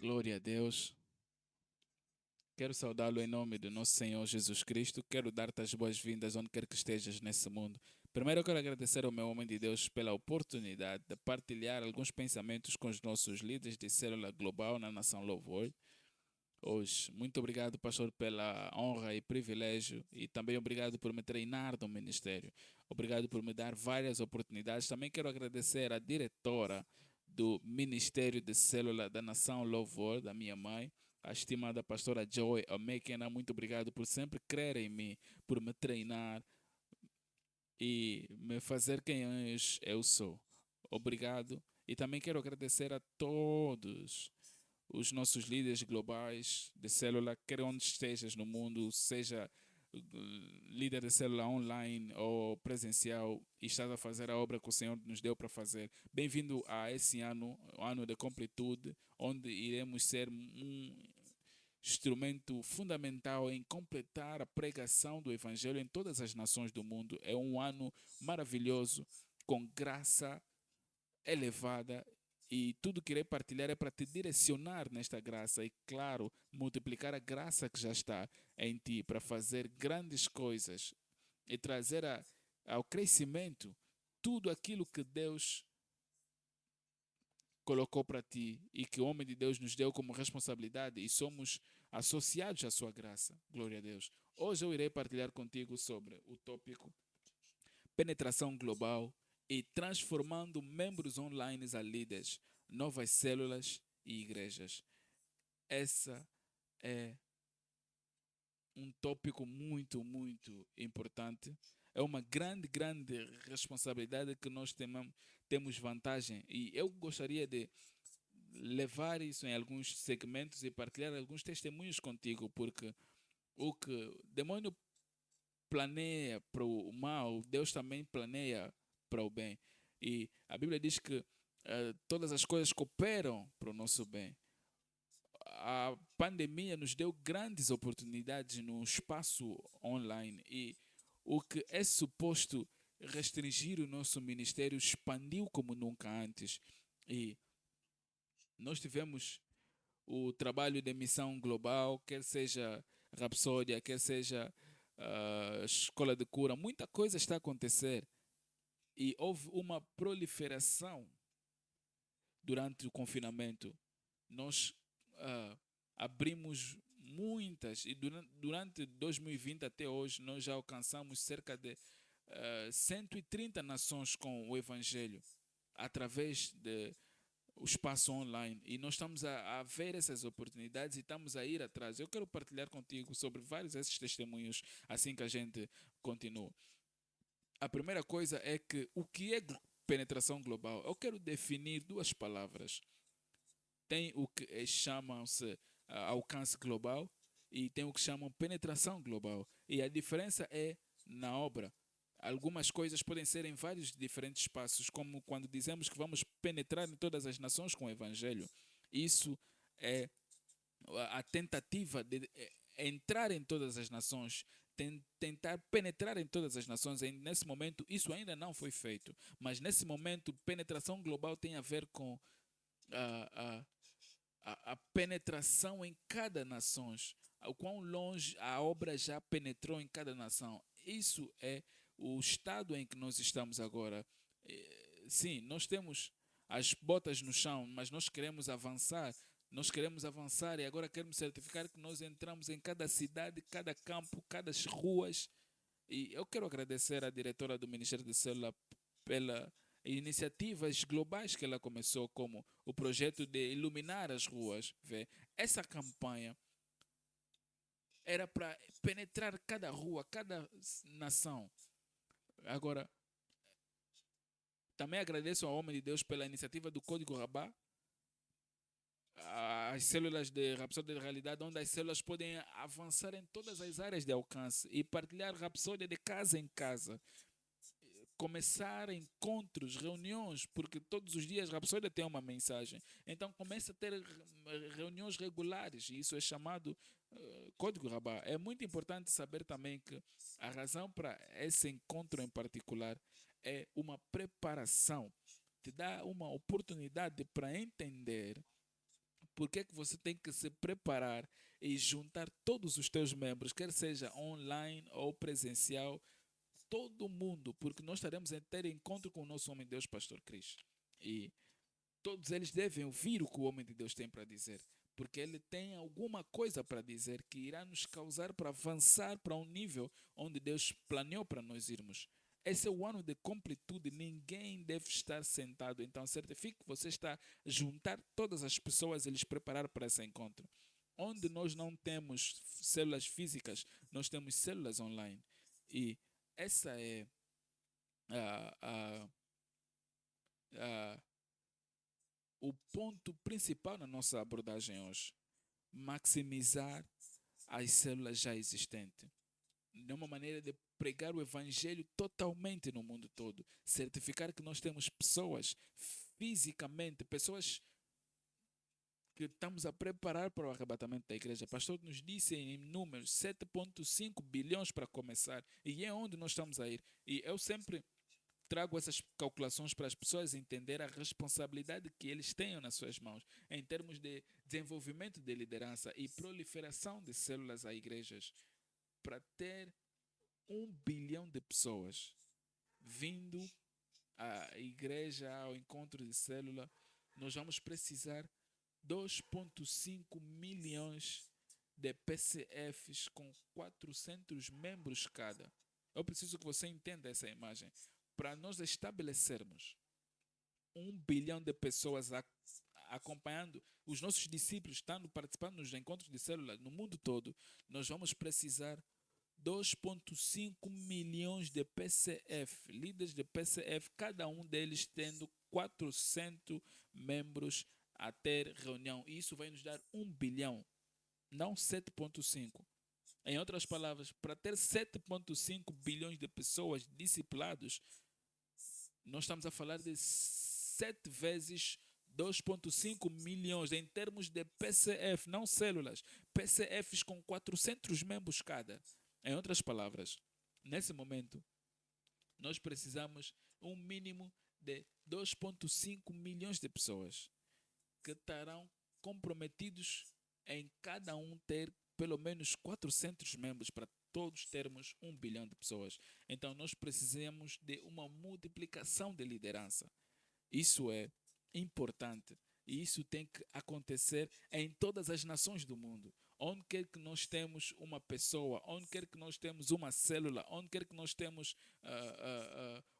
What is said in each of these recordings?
Glória a Deus. Quero saudá-lo em nome do nosso Senhor Jesus Cristo. Quero dar-te as boas-vindas onde quer que estejas nesse mundo. Primeiro, eu quero agradecer ao meu homem de Deus pela oportunidade de partilhar alguns pensamentos com os nossos líderes de célula global na Nação Louvor hoje. Muito obrigado, pastor, pela honra e privilégio e também obrigado por me treinar no ministério. Obrigado por me dar várias oportunidades. Também quero agradecer à diretora do Ministério de Célula da Nação Louvor, da minha mãe, a estimada pastora Joy Omekena. Muito obrigado por sempre crer em mim, por me treinar e me fazer quem eu sou. Obrigado. E também quero agradecer a todos os nossos líderes globais de célula, quer onde estejas no mundo, seja líder de célula online ou presencial e estás a fazer a obra que o Senhor nos deu para fazer. Bem-vindo a esse ano, o ano da completude, onde iremos ser um instrumento fundamental em completar a pregação do Evangelho em todas as nações do mundo. É um ano maravilhoso, com graça elevada e tudo que irei partilhar é para te direcionar nesta graça e, claro, multiplicar a graça que já está em ti para fazer grandes coisas e trazer ao crescimento tudo aquilo que Deus colocou para ti e que o homem de Deus nos deu como responsabilidade e somos associados à sua graça. Glória a Deus. Hoje eu irei partilhar contigo sobre o tópico penetração global e transformando membros online a líderes, novas células e igrejas. Essa é um tópico muito, muito importante. É uma grande, grande responsabilidade que nós temos vantagem. E eu gostaria de levar isso em alguns segmentos e partilhar alguns testemunhos contigo, porque o que o demônio planeia para o mal, Deus também planeia para o bem. E a Bíblia diz que todas as coisas cooperam para o nosso bem. A pandemia nos deu grandes oportunidades no espaço online e o que é suposto restringir o nosso ministério expandiu como nunca antes. E nós tivemos o trabalho de missão global, quer seja Rapsódia, quer seja Escola de Cura, muita coisa está a acontecer e houve uma proliferação durante o confinamento. Nós abrimos muitas e durante 2020 até hoje nós já alcançamos cerca de 130 nações com o Evangelho através de o espaço online e nós estamos a ver essas oportunidades e estamos a ir atrás. Eu quero partilhar contigo sobre vários desses testemunhos assim que a gente continua. A primeira coisa é que o que é penetração global? Eu quero definir duas palavras. Tem o que chamam-se alcance global e tem o que chamam penetração global. E a diferença é na obra. Algumas coisas podem ser em vários diferentes espaços, como quando dizemos que vamos penetrar em todas as nações com o Evangelho. Isso é a tentativa de entrar em todas as nações, tentar penetrar em todas as nações. E nesse momento, isso ainda não foi feito. Mas nesse momento, penetração global tem a ver com a, a penetração em cada nação, o quão longe a obra já penetrou em cada nação. Isso é o estado em que nós estamos agora. Sim, nós temos as botas no chão, mas nós queremos avançar. Nós queremos avançar e agora queremos certificar que nós entramos em cada cidade, cada campo, cada ruas. E eu quero agradecer à diretora do Ministério de Célula pela iniciativas globais que ela começou, como o projeto de iluminar as ruas. Vê? Essa campanha era para penetrar cada rua, cada nação. Agora, também agradeço ao homem de Deus pela iniciativa do Código Rabá, as células de Rapsódia de Realidade, onde as células podem avançar em todas as áreas de alcance e partilhar Rapsódia de casa em casa. Começar encontros, reuniões, porque todos os dias a Rapsódia tem uma mensagem. Então começa a ter reuniões regulares e isso é chamado Código Rabá. É muito importante saber também que a razão para esse encontro em particular é uma preparação. Te dá uma oportunidade para entender Por que é que você tem que se preparar e juntar todos os teus membros, quer seja online ou presencial, todo mundo, porque nós estaremos a ter encontro com o nosso homem de Deus, Pastor Cris. E todos eles devem ouvir o que o homem de Deus tem para dizer, porque ele tem alguma coisa para dizer que irá nos causar para avançar para um nível onde Deus planeou para nós irmos. Esse é o ano de completude, ninguém deve estar sentado. Então, certifique que você está a juntar todas as pessoas e lhes preparar para esse encontro. Onde nós não temos células físicas, nós temos células online. E essa é a, a, a, o ponto principal na nossa abordagem hoje. Maximizar as células já existentes. De uma maneira de pregar o evangelho totalmente no mundo todo. Certificar que nós temos pessoas fisicamente, pessoas que estamos a preparar para o arrebatamento da igreja. O pastor nos disse em números 7,5 bilhões para começar. E é onde nós estamos a ir. E eu sempre trago essas calculações para as pessoas entenderem a responsabilidade que eles têm nas suas mãos em termos de desenvolvimento de liderança e proliferação de células a igrejas. Para ter 1 bilhão de pessoas vindo à igreja, ao encontro de célula, nós vamos precisar 2,5 milhões de PCFs com 400 membros cada. Eu preciso que você entenda essa imagem. Para nós estabelecermos 1 bilhão de pessoas acompanhando os nossos discípulos, estando participando nos encontros de célula no mundo todo, nós vamos precisar 2,5 milhões de PCF, líderes de PCF, cada um deles tendo 400 membros a ter reunião. E isso vai nos dar 1 bilhão, não 7,5. Em outras palavras, para ter 7,5 bilhões de pessoas discipulados, nós estamos a falar de 7 vezes 2,5 milhões em termos de PCF, não células. PCFs com 400 membros cada. Em outras palavras, nesse momento, nós precisamos um mínimo de 2,5 milhões de pessoas que estarão comprometidos em cada um ter pelo menos 400 membros para todos termos 1 bilhão de pessoas. Então, nós precisamos de uma multiplicação de liderança. Isso é importante e isso tem que acontecer em todas as nações do mundo. Onde quer que nós temos uma pessoa, onde quer que nós temos uma célula, onde quer que nós temos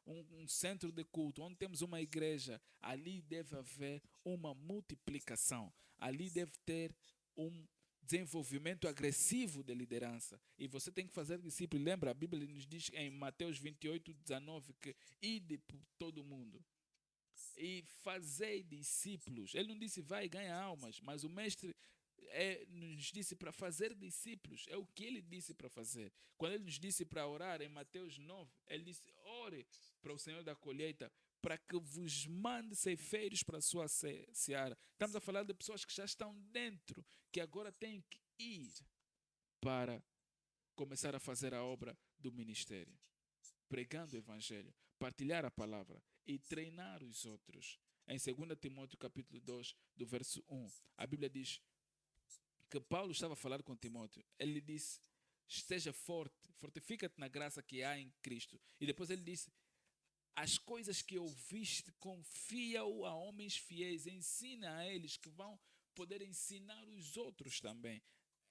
um centro de culto, onde temos uma igreja, ali deve haver uma multiplicação. Ali deve ter um desenvolvimento agressivo de liderança. E você tem que fazer discípulo. Lembra, a Bíblia nos diz em Mateus 28,19 que ide por todo mundo e fazei discípulos. Ele não disse vai ganhar almas, mas o mestre nos disse para fazer discípulos. É o que ele disse para fazer. Quando ele nos disse para orar em Mateus 9, ele disse: ore para o Senhor da colheita para que vos mande ceifeiros para a sua seara. Estamos a falar de pessoas que já estão dentro, que agora têm que ir para começar a fazer a obra do ministério, pregando o evangelho, partilhar a palavra e treinar os outros. Em 2 Timóteo capítulo 2, do verso 1, a Bíblia diz que Paulo estava a falar com Timóteo. Ele disse: esteja forte, fortifica-te na graça que há em Cristo. E depois ele disse: as coisas que ouviste, confia-o a homens fiéis, ensina a eles que vão poder ensinar os outros também.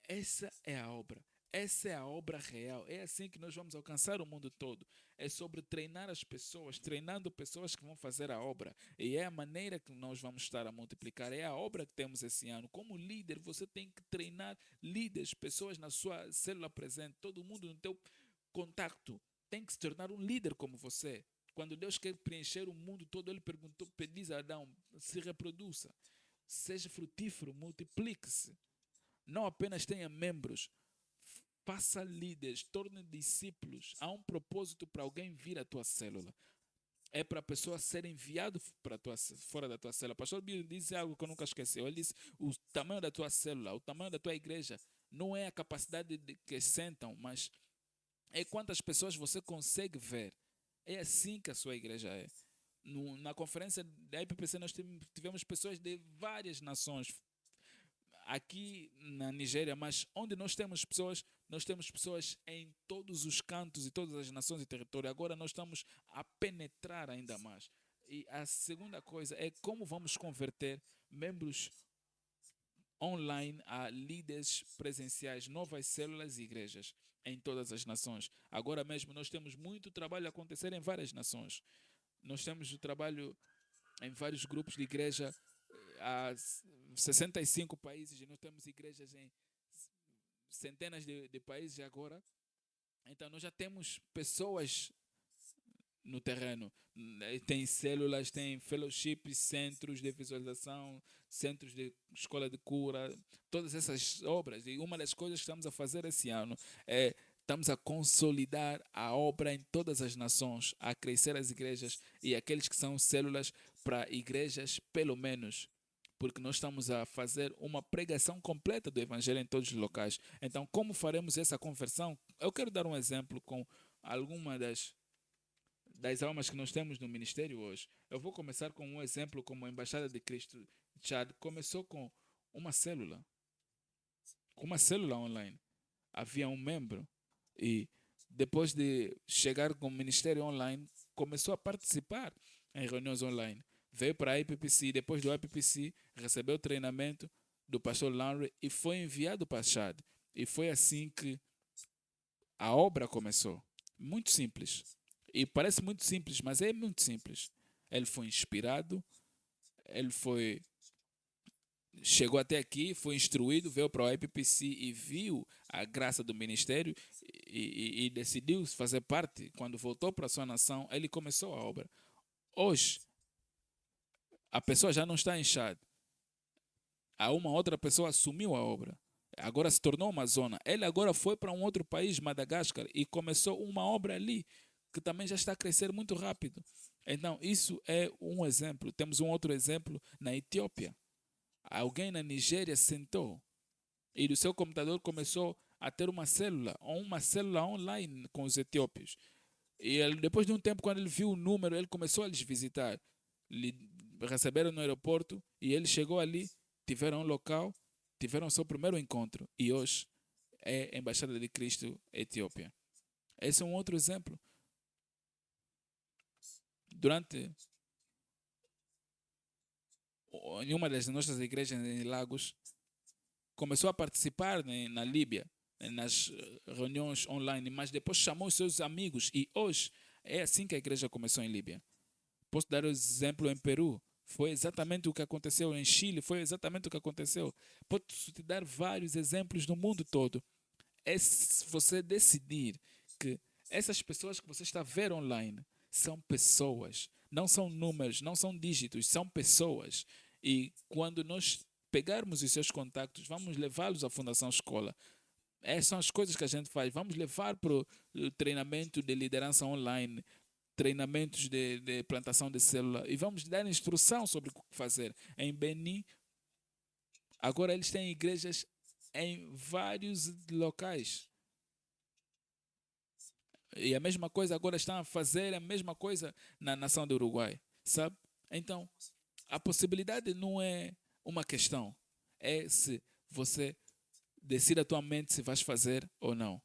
Essa é a obra. Essa é a obra real. É assim que nós vamos alcançar o mundo todo. É sobre treinar as pessoas, treinando pessoas que vão fazer a obra. E é a maneira que nós vamos estar a multiplicar. É a obra que temos esse ano. Como líder, você tem que treinar líderes, pessoas na sua célula presente, todo mundo no teu contacto tem que se tornar um líder como você. Quando Deus quer preencher o mundo todo, ele diz a Adão: se reproduza, seja frutífero, multiplique-se. Não apenas tenha membros, faça líderes, torne discípulos. Há um propósito para alguém vir à tua célula. É para a pessoa ser enviado fora da tua célula. O pastor Bíblia diz algo que eu nunca esqueci. Ele disse: o tamanho da tua célula, o tamanho da tua igreja, não é a capacidade de que sentam, mas é quantas pessoas você consegue ver. É assim que a sua igreja é. Na conferência da IPPC nós tivemos pessoas de várias nações. aqui na Nigéria, mas onde nós temos pessoas em todos os cantos e todas as nações e territórios. Agora nós estamos a penetrar ainda mais. E a segunda coisa é como vamos converter membros online a líderes presenciais, novas células e igrejas em todas as nações. Agora mesmo nós temos muito trabalho a acontecer em várias nações. Nós temos o trabalho em vários grupos de igreja há 65 países e nós temos igrejas em centenas de países agora. Então nós já temos pessoas no terreno. Tem células, tem fellowships, centros de visualização, centros de escola de cura, todas essas obras. E uma das coisas que estamos a fazer esse ano é estamos a consolidar a obra em todas as nações, a crescer as igrejas e aqueles que são células para igrejas, pelo menos. Porque nós estamos a fazer uma pregação completa do Evangelho em todos os locais. Então, como faremos essa conversão? Eu quero dar um exemplo com alguma das almas que nós temos no ministério hoje. Eu vou começar com um exemplo como a Embaixada de Cristo Chad começou com uma célula, online. Havia um membro e depois de chegar com o ministério online, começou a participar em reuniões online. Veio para a IPPC, depois do IPPC, recebeu o treinamento do pastor Larry e foi enviado para Chad. E foi assim que a obra começou. Muito simples. E parece muito simples, mas é muito simples. Ele foi inspirado, ele chegou até aqui, foi instruído, veio para o IPPC e viu a graça do ministério e decidiu fazer parte. Quando voltou para a sua nação, ele começou a obra. Hoje, a pessoa já não está em Chad. Uma outra pessoa assumiu a obra. Agora se tornou uma zona. Ele agora foi para um outro país, Madagascar, e começou uma obra ali que também já está a crescer muito rápido. Então, isso é um exemplo. Temos um outro exemplo na Etiópia. Alguém na Nigéria sentou e do seu computador começou a ter uma célula online com os etíopes. E ele, depois de um tempo, quando ele viu o número, ele começou a lhes visitar. Lhe receberam no aeroporto e ele chegou ali, tiveram um local, tiveram seu primeiro encontro. E hoje é a Embaixada de Cristo Etiópia. Esse é um outro exemplo. Em uma das nossas igrejas em Lagos, começou a participar na Líbia, nas reuniões online, mas depois chamou os seus amigos e hoje é assim que a igreja começou em Líbia. Posso dar um exemplo em Peru, foi exatamente o que aconteceu em Chile, foi exatamente o que aconteceu. Posso te dar vários exemplos no mundo todo. É se você decidir que essas pessoas que você está a ver online são pessoas, não são números, não são dígitos, são pessoas. E quando nós pegarmos os seus contactos, vamos levá-los à Fundação Escola. Essas são as coisas que a gente faz. Vamos levar para o treinamento de liderança online, treinamentos de plantação de célula e vamos dar instrução sobre o que fazer. Em Benin, agora eles têm igrejas em vários locais. E a mesma coisa agora estão a fazer, a mesma coisa na nação do Uruguai, sabe? Então, a possibilidade não é uma questão, é se você decide a tua mente se vais fazer ou não.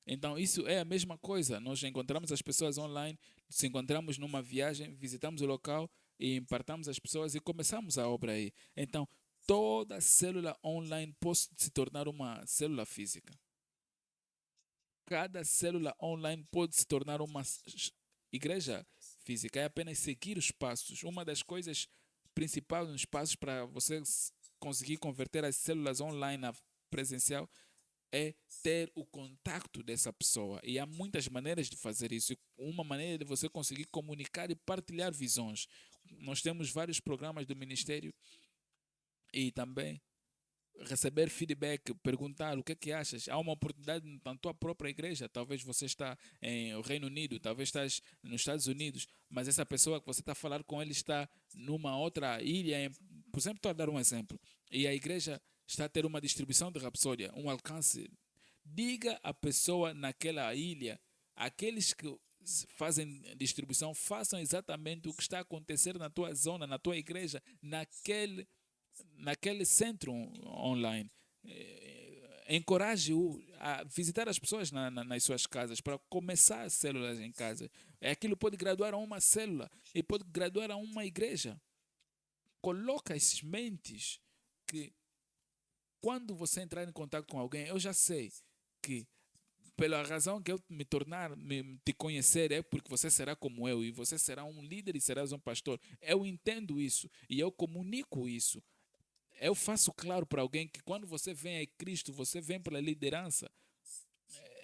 Então, isso é a mesma coisa. Nós encontramos as pessoas online, se encontramos numa viagem, visitamos o local e impartamos as pessoas e começamos a obra aí. Então, toda célula online pode se tornar uma célula física. Cada célula online pode se tornar uma igreja física. É apenas seguir os passos. Uma das coisas principais nos passos para você conseguir converter as células online a presencial é ter o contato dessa pessoa. E há muitas maneiras de fazer isso. Uma maneira de você conseguir comunicar e partilhar visões. Nós temos vários programas do Ministério e também receber feedback, perguntar o que é que achas. Há uma oportunidade na tua própria igreja. Talvez você está em Reino Unido, talvez estás nos Estados Unidos, mas essa pessoa que você está a falar com ele está numa outra ilha. Por exemplo, estou a dar um exemplo. E a igreja está a ter uma distribuição de Rapsódia, um alcance. Diga à pessoa naquela ilha, aqueles que fazem distribuição, façam exatamente o que está a acontecer na tua zona, na tua igreja, naquele naquele centro online. Encoraje-o a visitar as pessoas nas suas casas, para começar células em casa. Aquilo pode graduar a uma célula e pode graduar a uma igreja. Coloca as sementes que, quando você entrar em contato com alguém, eu já sei que, pela razão que eu te conhecer, é porque você será como eu e você será um líder e serás um pastor. Eu entendo isso e eu comunico isso. Eu faço claro para alguém que, quando você vem a Cristo, você vem pela liderança.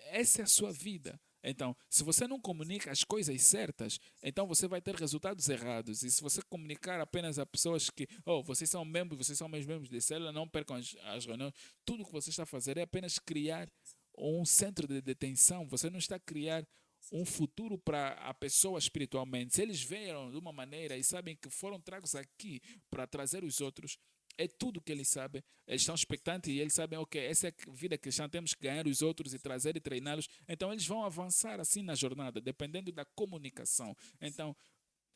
Essa é a sua vida. Então, se você não comunica as coisas certas, então você vai ter resultados errados. E se você comunicar apenas a pessoas que, oh, vocês são membros, vocês são meus membros de célula, não percam as reuniões. Tudo o que você está a fazer é apenas criar um centro de detenção. Você não está a criar um futuro para a pessoa espiritualmente. Se eles vieram de uma maneira e sabem que foram tragos aqui para trazer os outros, é tudo que eles sabem. Eles estão expectantes e eles sabem, ok, essa é a vida cristã, temos que ganhar os outros e trazer e treiná-los. Então eles vão avançar assim na jornada, dependendo da comunicação. Então,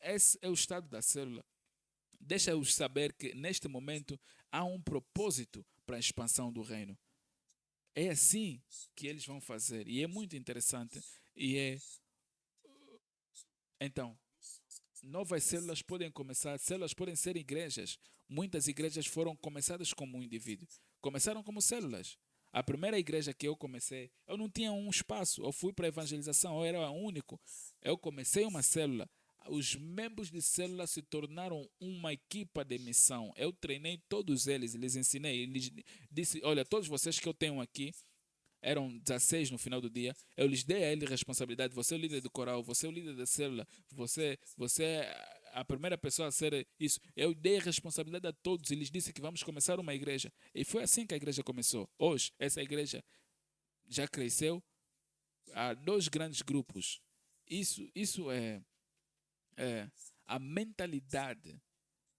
esse é o estado da célula. Deixa-os saber que, neste momento, há um propósito para a expansão do reino. É assim que eles vão fazer. E é muito interessante. Então, novas células podem começar, células podem ser igrejas. Muitas igrejas foram começadas como um indivíduo. Começaram como células. A primeira igreja que eu comecei, eu não tinha um espaço. Eu fui para a evangelização, eu era único. Eu comecei uma célula. Os membros de célula se tornaram uma equipa de missão. Eu treinei todos eles, lhes ensinei. Lhes disse, olha, todos vocês que eu tenho aqui, eram 16 no final do dia, eu lhes dei a ele responsabilidade. Você é o líder do coral, você é o líder da célula, você é a primeira pessoa a ser isso. Eu dei responsabilidade a todos e lhes disse que vamos começar uma igreja. E foi assim que a igreja começou. Hoje, essa igreja já cresceu. Há 2 grandes grupos. Isso é a mentalidade.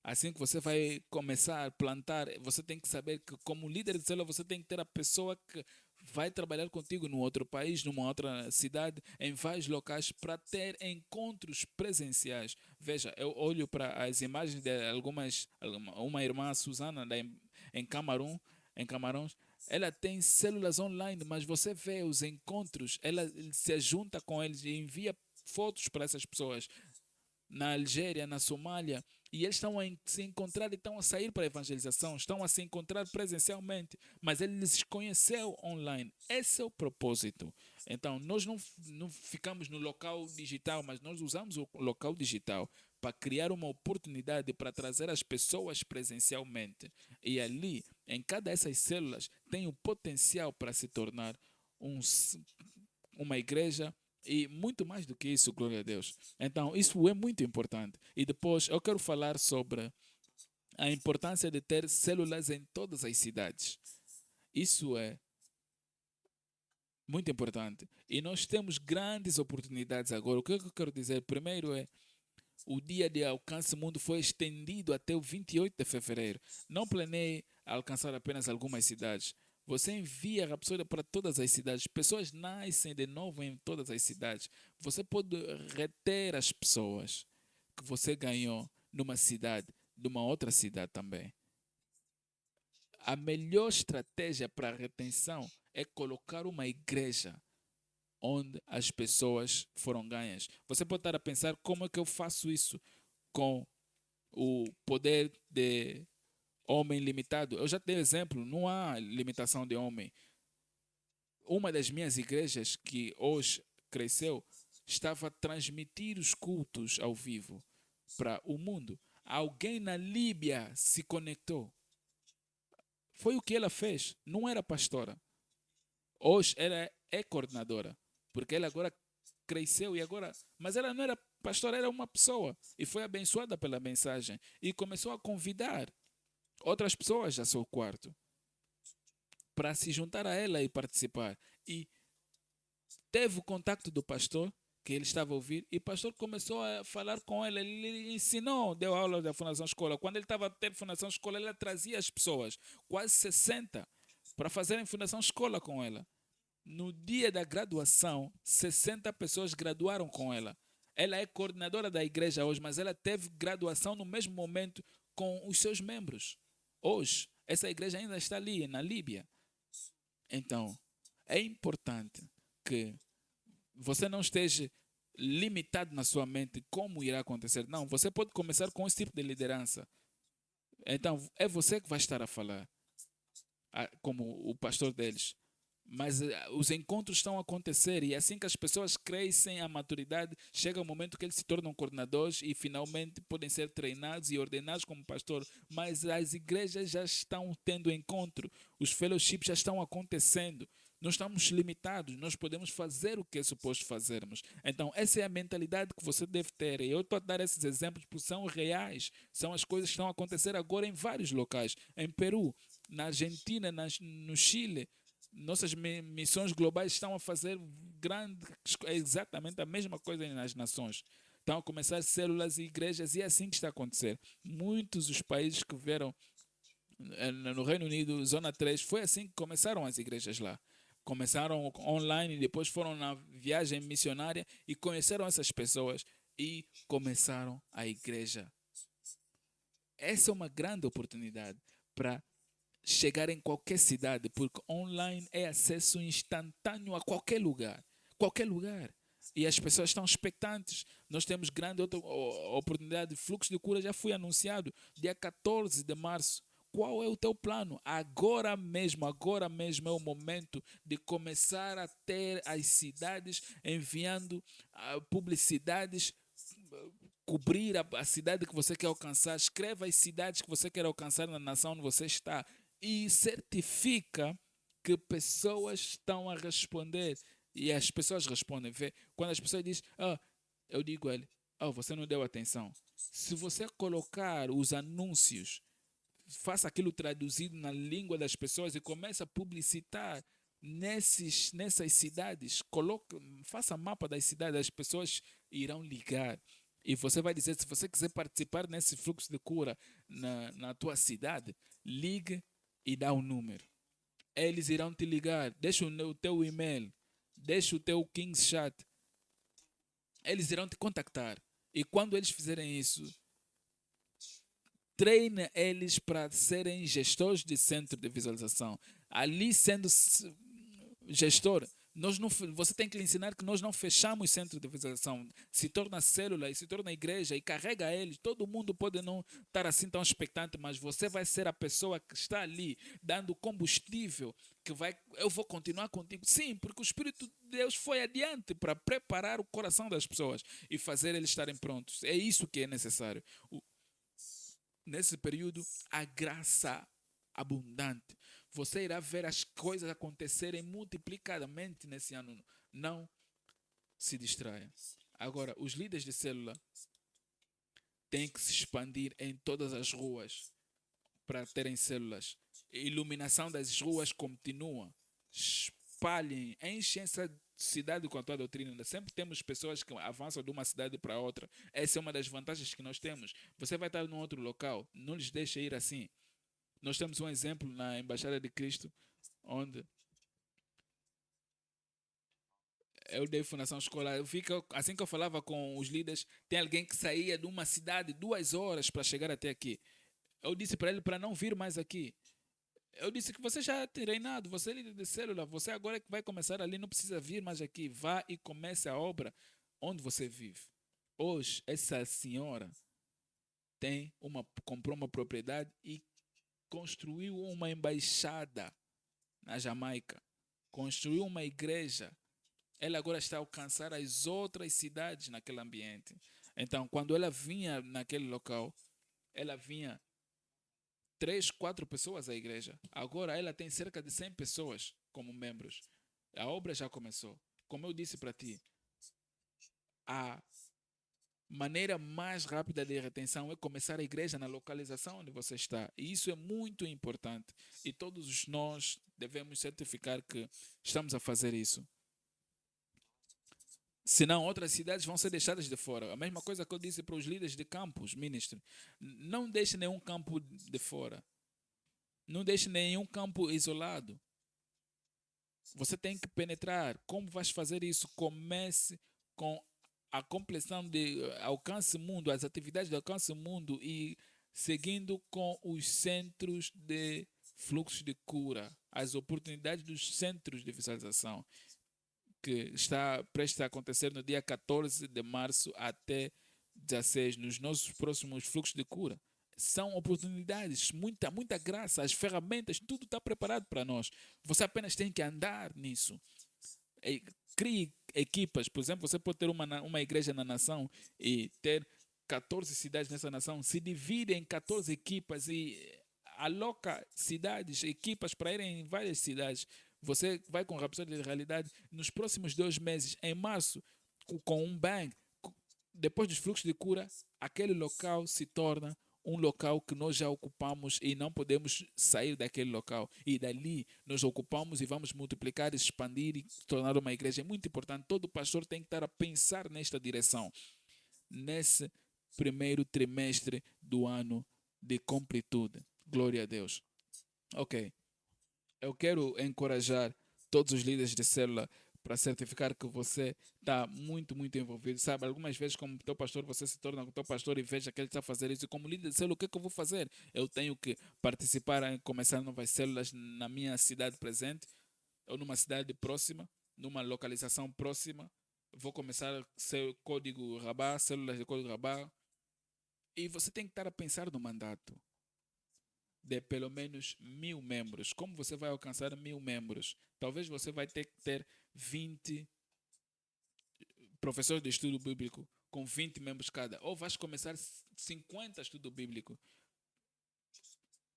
Assim que você vai começar a plantar, você tem que saber que, como líder de célula, você tem que ter a pessoa que vai trabalhar contigo num outro país, numa outra cidade, em vários locais, para ter encontros presenciais. Veja, eu olho para as imagens de uma irmã, Susana, em Camarão, em Camarões. Ela tem células online, mas você vê os encontros, ela se junta com eles e envia fotos para essas pessoas na Algéria, na Somália, e eles estão a se encontrar e estão a sair para a evangelização, estão a se encontrar presencialmente, mas ele se conheceu online. Esse é o propósito. Então, nós não ficamos no local digital, mas nós usamos o local digital para criar uma oportunidade para trazer as pessoas presencialmente. E ali, em cada dessas células, tem o potencial para se tornar um, uma igreja e muito mais do que isso, glória a Deus. Então, isso é muito importante. E depois eu quero falar sobre a importância de ter células em todas as cidades. Isso é muito importante. E nós temos grandes oportunidades agora. O que eu quero dizer? Primeiro é o dia de alcance mundo foi estendido até o 28 de fevereiro. Não planei alcançar apenas algumas cidades. Você envia a Rapsódia para todas as cidades. Pessoas nascem de novo em todas as cidades. Você pode reter as pessoas que você ganhou numa cidade, de uma outra cidade também. A melhor estratégia para a retenção é colocar uma igreja onde as pessoas foram ganhas. Você pode estar a pensar, como é que eu faço isso com o poder de homem limitado? Eu já dei exemplo, não há limitação de homem. Uma das minhas igrejas que hoje cresceu estava a transmitir os cultos ao vivo para o mundo. Alguém na Líbia se conectou. Foi o que ela fez. Não era pastora. Hoje ela é coordenadora, porque ela agora cresceu e agora, mas ela não era pastora, era uma pessoa e foi abençoada pela mensagem e começou a convidar outras pessoas a seu quarto para se juntar a ela e participar. E teve o contato do pastor que ele estava a ouvir e o pastor começou a falar com ela, ele lhe ensinou, deu aula da Fundação Escola. Quando ele estava a ter Fundação Escola, ela trazia as pessoas, quase 60, para fazerem Fundação Escola com ela. No dia da graduação, 60 pessoas graduaram com ela. Ela é coordenadora da igreja hoje, mas ela teve graduação no mesmo momento com os seus membros. Hoje, essa igreja ainda está ali, na Líbia. Então, é importante que você não esteja limitado na sua mente como irá acontecer. Não, você pode começar com esse tipo de liderança. Então, é você que vai estar a falar, como o pastor deles. Mas os encontros estão a acontecer e assim que as pessoas crescem a maturidade, chega o momento que eles se tornam coordenadores e finalmente podem ser treinados e ordenados como pastor. Mas as igrejas já estão tendo encontro, os fellowships já estão acontecendo. Não estamos limitados, nós podemos fazer o que é suposto fazermos. Então, essa é a mentalidade que você deve ter. E eu estou a dar esses exemplos porque são reais, são as coisas que estão a acontecer agora em vários locais. Em Peru, na Argentina, no Chile. Nossas missões globais estão a fazer exatamente a mesma coisa nas nações. Estão a começar células e igrejas e é assim que está a acontecer. Muitos dos países que vieram no Reino Unido, Zona 3, foi assim que começaram as igrejas lá. Começaram online, depois foram na viagem missionária e conheceram essas pessoas e começaram a igreja. Essa é uma grande oportunidade para chegar em qualquer cidade, porque online é acesso instantâneo a qualquer lugar. Qualquer lugar. E as pessoas estão expectantes. Nós temos grande oportunidade. Fluxo de cura já foi anunciado. Dia 14 de março. Qual é o teu plano? Agora mesmo é o momento de começar a ter as cidades enviando publicidades, cobrir a cidade que você quer alcançar. Escreva as cidades que você quer alcançar na nação onde você está e certifica que pessoas estão a responder. E as pessoas respondem. Vê? Quando as pessoas dizem, eu digo a ele, você não deu atenção. Se você colocar os anúncios, faça aquilo traduzido na língua das pessoas e comece a publicitar nessas cidades, faça mapa das cidades, as pessoas irão ligar. E você vai dizer, se você quiser participar nesse fluxo de cura na tua cidade, ligue e dá o número. Eles irão te ligar, deixa o teu e-mail, deixa o teu King's Chat. Eles irão te contactar. E quando eles fizerem isso, treine eles para serem gestores de centro de visualização. Ali sendo gestor, você tem que lhe ensinar que nós não fechamos centro de visualização. Se torna célula e se torna igreja e carrega eles. Todo mundo pode não estar assim tão expectante, mas você vai ser a pessoa que está ali dando combustível, eu vou continuar contigo. Sim, porque o Espírito de Deus foi adiante para preparar o coração das pessoas e fazer eles estarem prontos. É isso que é necessário. Nesse período, a graça abundante. Você irá ver as coisas acontecerem multiplicadamente nesse ano. Não se distraia. Agora, os líderes de célula têm que se expandir em todas as ruas para terem células. A iluminação das ruas continua. Espalhem, enchem essa cidade com a tua doutrina. Sempre temos pessoas que avançam de uma cidade para outra. Essa é uma das vantagens que nós temos. Você vai estar num outro local, não lhes deixe ir assim. Nós temos um exemplo na Embaixada de Cristo, onde eu dei fundação escolar. Assim que eu falava com os líderes, tem alguém que saía de uma cidade 2 horas para chegar até aqui. Eu disse para ele para não vir mais aqui. Eu disse que você já é treinado, você é líder de célula, você agora é que vai começar ali, não precisa vir mais aqui. Vá e comece a obra onde você vive. Hoje, essa senhora comprou uma propriedade e construiu uma embaixada na Jamaica. Construiu uma igreja. Ela agora está a alcançar as outras cidades naquele ambiente. Então, quando ela vinha naquele local, ela vinha 3, 4 pessoas à igreja. Agora ela tem cerca de 100 pessoas como membros. A obra já começou. Como eu disse para ti, a maneira mais rápida de retenção é começar a igreja na localização onde você está. E isso é muito importante. E todos nós devemos certificar que estamos a fazer isso. Senão outras cidades vão ser deixadas de fora. A mesma coisa que eu disse para os líderes de campos, ministro. Não deixe nenhum campo de fora. Não deixe nenhum campo isolado. Você tem que penetrar. Como vais fazer isso? Comece com a compleção de alcance mundo, as atividades de alcance mundo e seguindo com os centros de fluxos de cura, as oportunidades dos centros de visualização, que está prestes a acontecer no dia 14 de março até 16, nos nossos próximos fluxos de cura. São oportunidades, muita graça, as ferramentas, tudo está preparado para nós. Você apenas tem que andar nisso. Crie equipas, por exemplo, você pode ter uma igreja na nação e ter 14 cidades nessa nação, se divide em 14 equipas e aloca cidades, equipas para irem em várias cidades. Você vai com Rapsódia de Realidade nos próximos 2 meses, em março, com um bang, depois dos fluxos de cura, aquele local se torna um local que nós já ocupamos e não podemos sair daquele local. E dali nós ocupamos e vamos multiplicar, expandir e tornar uma igreja. É muito importante. Todo pastor tem que estar a pensar nesta direção. Nesse primeiro trimestre do ano de completude. Glória a Deus. Ok. Eu quero encorajar todos os líderes de célula para certificar que você está muito envolvido. Sabe, algumas vezes como teu pastor, você se torna teu pastor e veja que ele está a fazer isso. E como líder de célula, o que é que eu vou fazer? Eu tenho que participar em começar novas células na minha cidade presente, ou numa cidade próxima, numa localização próxima. Vou começar a ser código Rabá, células de código Rabá. E você tem que estar a pensar no mandato de pelo menos 1000 membros. Como você vai alcançar 1000 membros? Talvez você vai ter que ter 20 professores de estudo bíblico com 20 membros cada. Ou vais começar 50 estudo bíblico.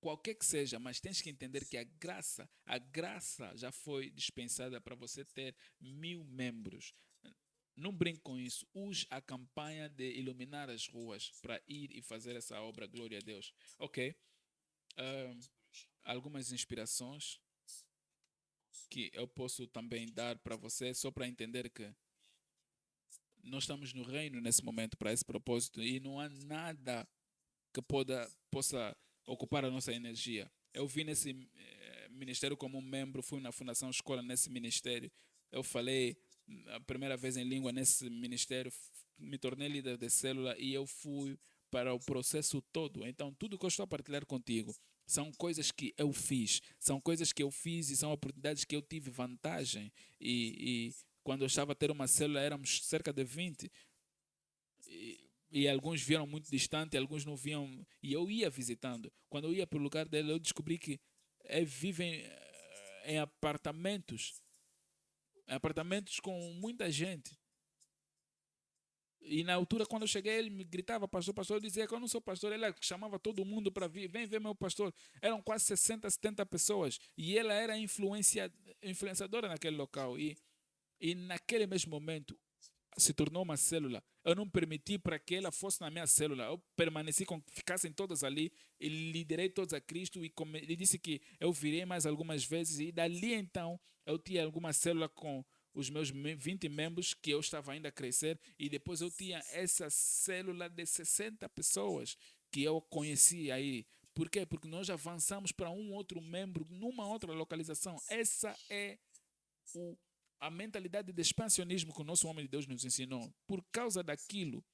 Qualquer que seja, mas tens que entender que a graça já foi dispensada para você ter 1000 membros. Não brinque com isso. Use a campanha de iluminar as ruas para ir e fazer essa obra. Glória a Deus. Ok. Algumas inspirações que eu posso também dar para você, só para entender que nós estamos no reino nesse momento para esse propósito e não há nada que possa ocupar a nossa energia. Eu vim nesse ministério como um membro, fui na Fundação Escola nesse ministério. Eu falei a primeira vez em língua nesse ministério, me tornei líder de célula e eu fui para o processo todo. Então, tudo que eu estou a partilhar contigo são coisas que eu fiz. São coisas que eu fiz e são oportunidades que eu tive vantagem. E quando eu estava a ter uma célula, éramos cerca de 20. E alguns vieram muito distante, alguns não vinham. E eu ia visitando. Quando eu ia para o lugar dele, eu descobri que vivem em apartamentos. Em apartamentos com muita gente. E na altura, quando eu cheguei, ele me gritava, pastor, pastor. Eu dizia que eu não sou pastor. Ele chamava todo mundo para vir. Vem ver meu pastor. Eram quase 60, 70 pessoas. E ela era influenciadora naquele local. E naquele mesmo momento, se tornou uma célula. Eu não permiti para que ela fosse na minha célula. Eu permaneci com que ficassem todas ali. E liderei todos a Cristo. E ele disse que eu virei mais algumas vezes. E dali então, eu tinha alguma célula com os meus 20 membros que eu estava ainda a crescer e depois eu tinha essa célula de 60 pessoas que eu conheci aí. Por quê? Porque nós avançamos para um outro membro numa outra localização. Essa é a mentalidade de expansionismo que o nosso homem de Deus nos ensinou. Por causa daquilo,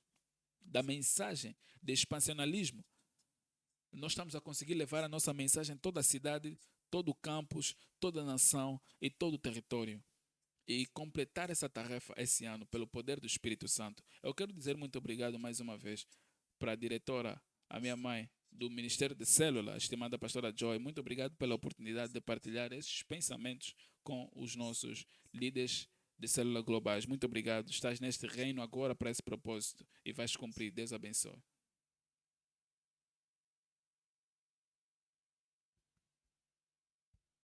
da mensagem de expansionalismo, nós estamos a conseguir levar a nossa mensagem a toda a cidade, todo o campus, toda a nação e todo o território. E completar essa tarefa esse ano pelo poder do Espírito Santo. Eu quero dizer muito obrigado mais uma vez para a diretora, a minha mãe, do Ministério de Célula, a estimada pastora Joy. Muito obrigado pela oportunidade de partilhar esses pensamentos com os nossos líderes de célula globais. Muito obrigado. Estás neste reino agora para esse propósito e vais cumprir. Deus abençoe.